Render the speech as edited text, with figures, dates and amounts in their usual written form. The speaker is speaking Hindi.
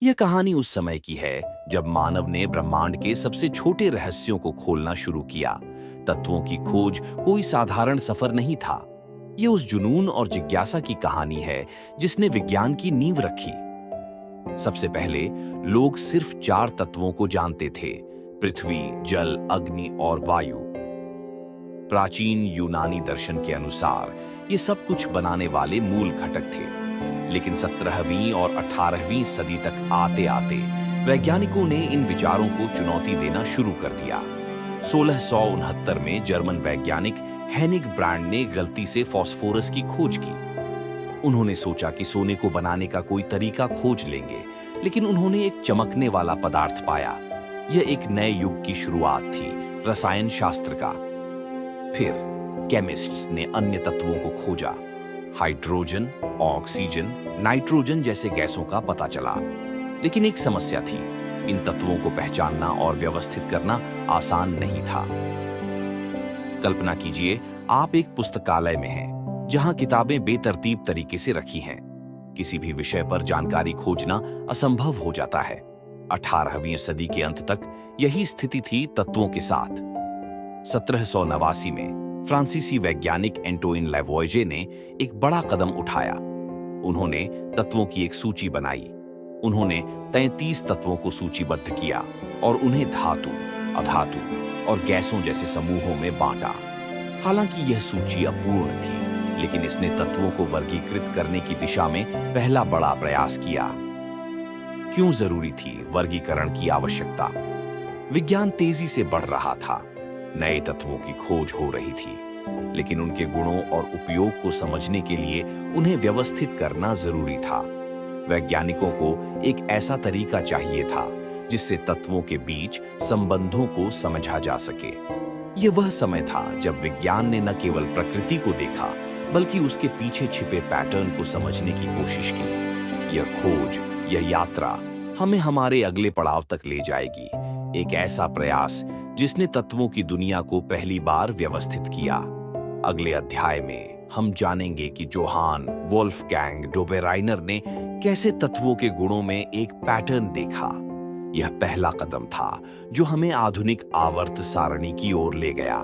यह कहानी उस समय की है जब मानव ने ब्रह्मांड के सबसे छोटे रहस्यों को खोलना शुरू किया। तत्वों की खोज कोई साधारण सफर नहीं था। यह उस जुनून और जिज्ञासा की कहानी है जिसने विज्ञान की नींव रखी। सबसे पहले लोग सिर्फ 4 तत्वों को जानते थे: पृथ्वी, जल, अग्नि और वायु। प्राचीन यूनानी दर्शन के अनुसार ये सब कुछ बनाने वाले मूल घटक थे। लेकिन 17वीं और 18वीं सदी तक आते आते वैज्ञानिकों ने इन विचारों को चुनौती देना शुरू कर दिया। 1669 में जर्मन वैज्ञानिक हेनिग ब्रांड ने गलती से फास्फोरस की खोज की। उन्होंने सोचा कि सोने को बनाने का कोई तरीका खोज लेंगे, लेकिन उन्होंने एक चमकने वाला पदार्थ पाया। यह एक नए युग की शुरुआत थी, रसायन शास्त्र का। फिर केमिस्ट्स ने अन्य तत्वों को खोजा। हाइड्रोजन, ऑक्सीजन, नाइट्रोजन जैसे गैसों का पता चला। लेकिन एक समस्या थी, इन तत्वों को पहचानना और व्यवस्थित करना आसान नहीं था। कल्पना कीजिए, आप एक पुस्तकालय में हैं, जहां किताबें बेतरतीब तरीके से रखी हैं। किसी भी विषय पर जानकारी खोजना असंभव हो जाता है। 18वीं सदी के अंत तक यही स्थिति थी तत्वों के साथ। 1789 में फ्रांसीसी वैज्ञानिक एंटोइन लैवोइजे ने एक बड़ा कदम उठाया। उन्होंने तत्वों की एक सूची बनाई। उन्होंने 33 तत्वों को सूचीबद्ध किया और उन्हें धातु, अधातु और गैसों जैसे समूहों में बांटा। हालांकि यह सूची अपूर्ण थी, लेकिन इसने तत्वों को वर्गीकृत करने की दिशा में पहला बड़ा प्रयास किया। क्यों जरूरी थी वर्गीकरण की आवश्यकता? विज्ञान तेजी से बढ़ रहा था, नए तत्वों की खोज हो रही थी, लेकिन उनके गुणों और उपयोग को समझने के लिए उन्हें व्यवस्थित करना जरूरी था। वैज्ञानिकों को एक ऐसा तरीका चाहिए था जिससे तत्वों के बीच संबंधों को समझा जा सके। यह वह समय था जब विज्ञान ने न केवल प्रकृति को देखा, बल्कि उसके पीछे छिपे पैटर्न को समझने की कोशिश की। यह खोज, यह यात्रा हमें हमारे अगले पड़ाव तक ले जाएगी, एक ऐसा प्रयास जिसने तत्वों की दुनिया को पहली बार व्यवस्थित किया। अगले अध्याय में हम जानेंगे कि जोहान वोल्फगैंग डोबेराइनर ने कैसे तत्वों के गुणों में एक पैटर्न देखा। यह पहला कदम था जो हमें आधुनिक आवर्त सारणी की ओर ले गया।